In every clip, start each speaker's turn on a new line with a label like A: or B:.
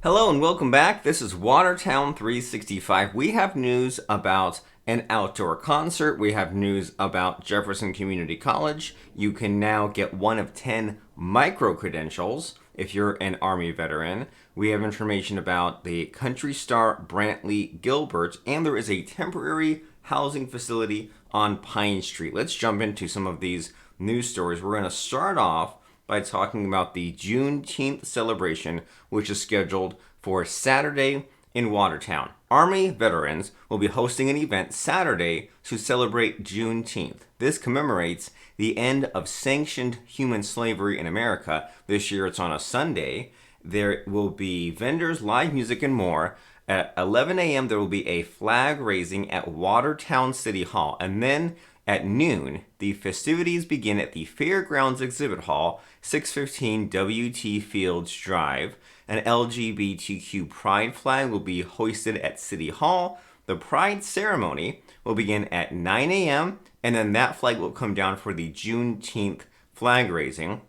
A: Hello and welcome back. This is Watertown 365. We have news about an outdoor concert. We have news about Jefferson Community College. You can now get one of 10 microcredentials if you're an Army veteran. We have information about the country star Brantley Gilbert, and there is a temporary housing facility on Pine Street. Let's jump into some of these news stories. We're going to start off by talking about the Juneteenth celebration, which is scheduled for Saturday in Watertown. Army veterans will be hosting an event Saturday to celebrate Juneteenth. This commemorates the end of sanctioned human slavery in America. This year it's on a Sunday. There will be vendors, live music, and more. At 11 a.m., there will be a flag raising at Watertown City Hall. And then at noon, the festivities begin at the Fairgrounds Exhibit Hall, 615 W.T. Fields Drive. An LGBTQ pride flag will be hoisted at City Hall. The pride ceremony will begin at 9 a.m., and then that flag will come down for the Juneteenth flag raising.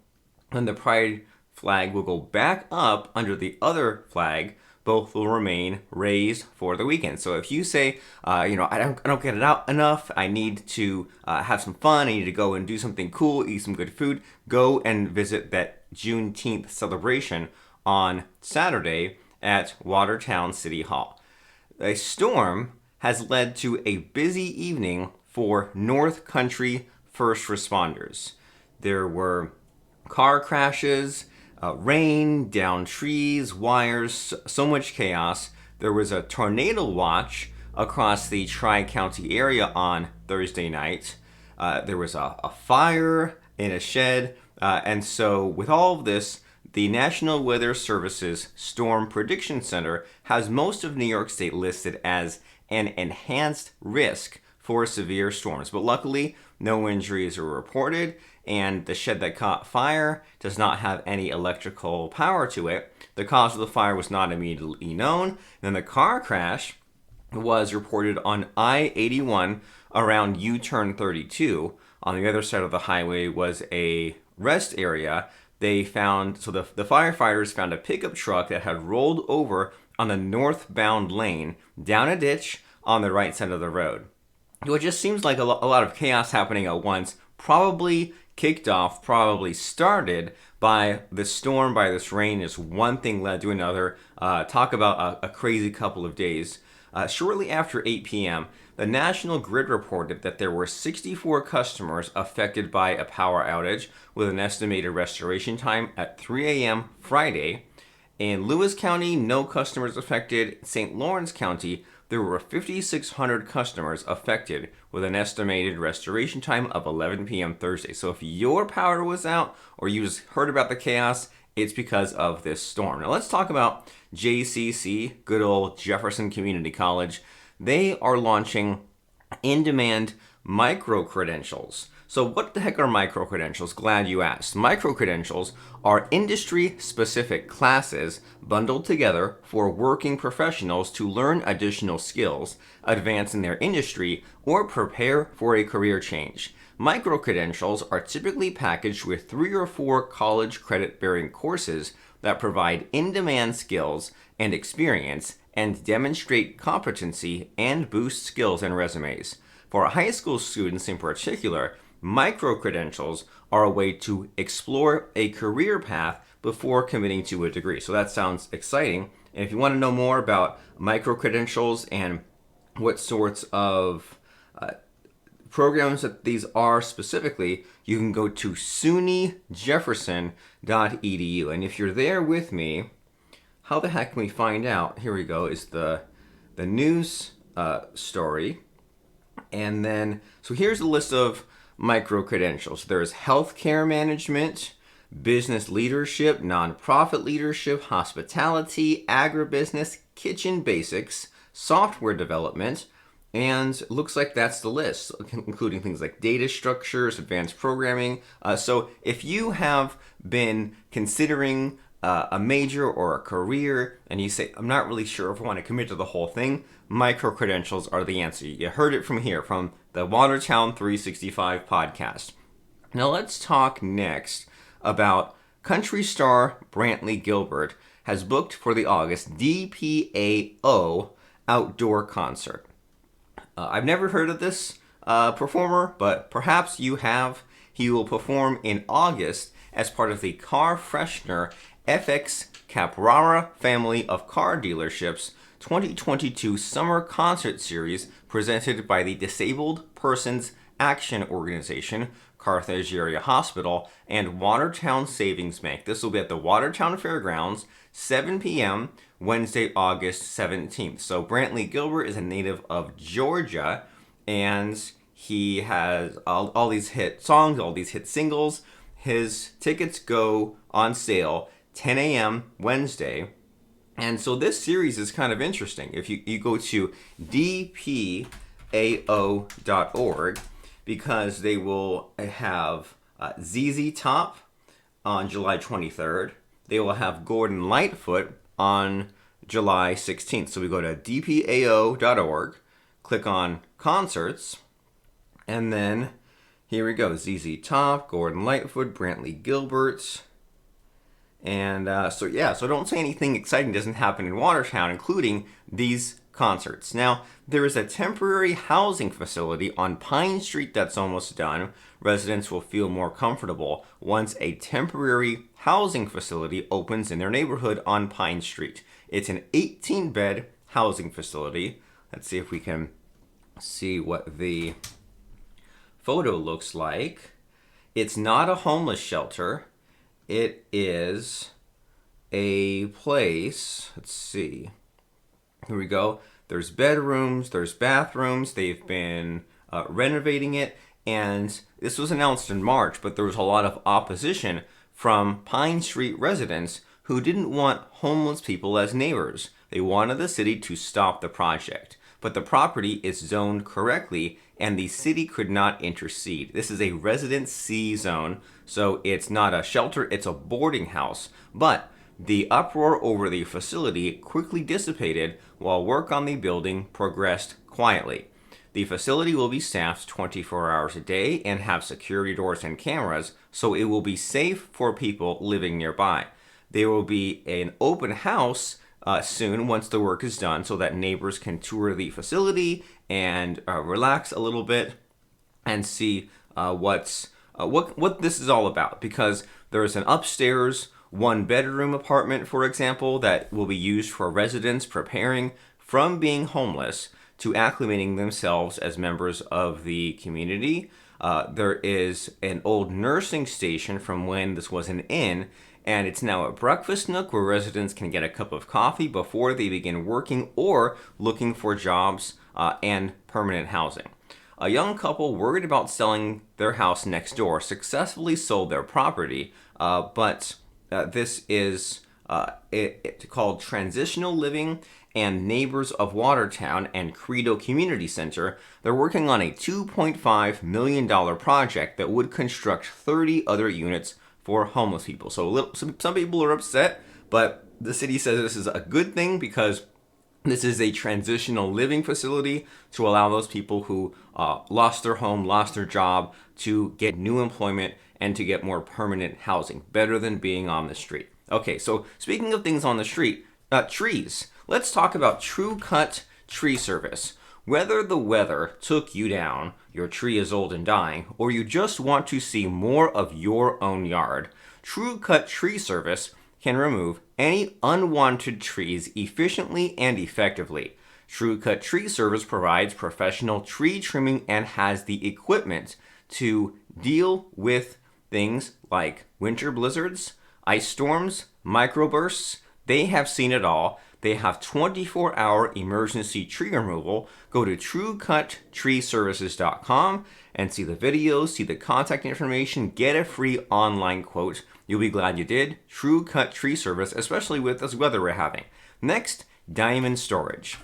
A: And the pride flag will go back up under the other flag. Both will remain raised for the weekend. So if you say, I don't get it out enough, I need to have some fun, I need to go and do something cool, eat some good food, go and visit that Juneteenth celebration on Saturday at Watertown City Hall. A storm has led to a busy evening for North Country first responders. There were car crashes, rain, down trees, wires, so much chaos. There was a tornado watch across the Tri-County area on Thursday night. There was a fire in a shed. And so with all of this, the National Weather Service's Storm Prediction Center has most of New York State listed as an enhanced risk for severe storms. But luckily, no injuries are reported, and the shed that caught fire does not have any electrical power to it. The cause of the fire was not immediately known. Then the car crash was reported on I-81 around U-turn 32. On the other side of the highway was a rest area. The firefighters found a pickup truck that had rolled over on the northbound lane down a ditch on the right side of the road. It just seems like a lot of chaos happening at once, probably kicked off, probably started by the storm, by this rain. Is one thing led to another. Talk about a crazy couple of days. Shortly after 8 p.m., the National Grid reported that there were 64 customers affected by a power outage, with an estimated restoration time at 3 a.m. Friday. In Lewis County, no customers affected. St. Lawrence County, there were 5,600 customers affected, with an estimated restoration time of 11 p.m. Thursday. So if your power was out or you just heard about the chaos, it's because of this storm. Now let's talk about JCC, good old Jefferson Community College. They are launching in-demand microcredentials. So what the heck are microcredentials? Glad you asked. Microcredentials are industry-specific classes bundled together for working professionals to learn additional skills, advance in their industry, or prepare for a career change. Microcredentials are typically packaged with 3 or 4 college credit-bearing courses that provide in-demand skills and experience and demonstrate competency and boost skills and resumes. For high school students in particular, microcredentials are a way to explore a career path before committing to a degree. So that sounds exciting. And if you want to know more about microcredentials and what sorts of programs that these are specifically, you can go to sunyjefferson.edu. And if you're there with me, how the heck can we find out? Here we go, is the news story. And then, so here's a list of micro-credentials. There's healthcare management, business leadership, nonprofit leadership, hospitality, agribusiness, kitchen basics, software development, and looks like that's the list, including things like data structures, advanced programming. So if you have been considering a major or a career and you say, I'm not really sure if I want to commit to the whole thing, micro-credentials are the answer. You heard it from here, from the Watertown 365 podcast. Now let's talk next about country star Brantley Gilbert has booked for the August DPAO outdoor concert. I've never heard of this performer, but perhaps you have. He will perform in August as part of the Car Freshener FX Caprara family of car dealerships 2022 Summer Concert Series presented by the Disabled Persons Action Organization, Carthage Area Hospital, and Watertown Savings Bank. This will be at the Watertown Fairgrounds, 7 p.m., Wednesday, August 17th. So Brantley Gilbert is a native of Georgia, and he has all these hit songs, all these hit singles. His tickets go on sale 10 a.m. Wednesday. And so this series is kind of interesting. If you go to dpao.org, because they will have ZZ Top on July 23rd. They will have Gordon Lightfoot on July 16th. So we go to dpao.org, click on concerts, and then here we go. ZZ Top, Gordon Lightfoot, Brantley Gilbert. And so don't say anything exciting doesn't happen in Watertown, including these concerts. Now, there is a temporary housing facility on Pine Street that's almost done. Residents will feel more comfortable once a temporary housing facility opens in their neighborhood on Pine Street. It's an 18-bed housing facility. Let's see if we can see what the photo looks like. It's not a homeless shelter. It is a place, let's see. Here we go. There's bedrooms, there's bathrooms. They've been renovating it. And this was announced in March, but there was a lot of opposition from Pine Street residents who didn't want homeless people as neighbors. They wanted the city to stop the project. But the property is zoned correctly, and the city could not intercede. This is a Resident C zone, so it's not a shelter, it's a boarding house. But the uproar over the facility quickly dissipated while work on the building progressed quietly. The facility will be staffed 24 hours a day and have security doors and cameras, so it will be safe for people living nearby. There will be an open house soon once the work is done, so that neighbors can tour the facility and relax a little bit and see what this is all about. Because there is an upstairs 1-bedroom apartment, for example, that will be used for residents preparing from being homeless to acclimating themselves as members of the community. There is an old nursing station from when this was an inn, and it's now a breakfast nook where residents can get a cup of coffee before they begin working or looking for jobs and permanent housing. A young couple worried about selling their house next door successfully sold their property, but this is called Transitional Living and Neighbors of Watertown and Credo Community Center. They're working on a $2.5 million project that would construct 30 other units for homeless people. So some people are upset, but the city says this is a good thing because this is a transitional living facility to allow those people who lost their home, lost their job, to get new employment and to get more permanent housing. Better than being on the street. Okay, so speaking of things on the street, trees. Let's talk about True Cut Tree Service. Whether the weather took you down, your tree is old and dying, or you just want to see more of your own yard, True Cut Tree Service can remove any unwanted trees efficiently and effectively. True Cut Tree Service provides professional tree trimming and has the equipment to deal with things like winter blizzards, ice storms, microbursts. They have seen it all. They have 24-hour emergency tree removal. Go to truecuttreeservices.com and see the videos, see the contact information, get a free online quote. You'll be glad you did. True Cut Tree Service, especially with this weather we're having. Next, Diamond Storage.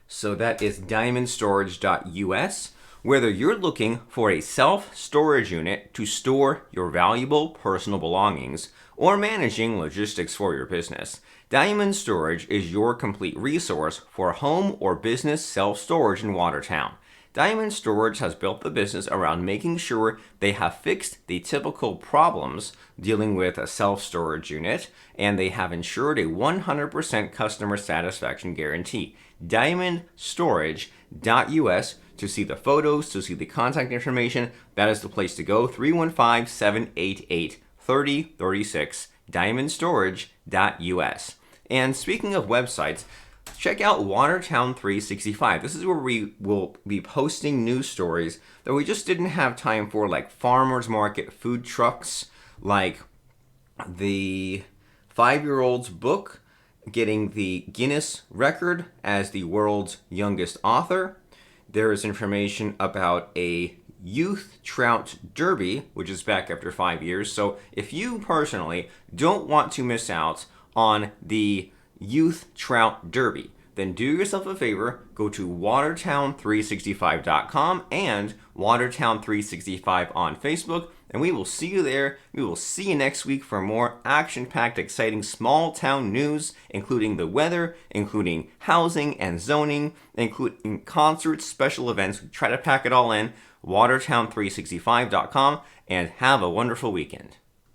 A: So that is diamondstorage.us. Whether you're looking for a self-storage unit to store your valuable personal belongings or managing logistics for your business, Diamond Storage is your complete resource for home or business self-storage in Watertown. Diamond Storage has built the business around making sure they have fixed the typical problems dealing with a self-storage unit, and they have ensured a 100% customer satisfaction guarantee. DiamondStorage.us to see the photos, to see the contact information. That is the place to go. 315-788-3036, DiamondStorage.us. And speaking of websites, check out Watertown 365. This is where we will be posting news stories that we just didn't have time for, like farmers market food trucks, like the 5-year-old's book getting the Guinness record as the world's youngest author. There is information about a youth trout derby, which is back after 5 years. So if you personally don't want to miss out on the youth trout derby, then do yourself a favor, go to watertown365.com and Watertown365 on Facebook, and we will see you there. We will see you next week for more action-packed, exciting small town news, including the weather, including housing and zoning, including concerts, special events. We try to pack it all in. Watertown365.com, and have a wonderful weekend.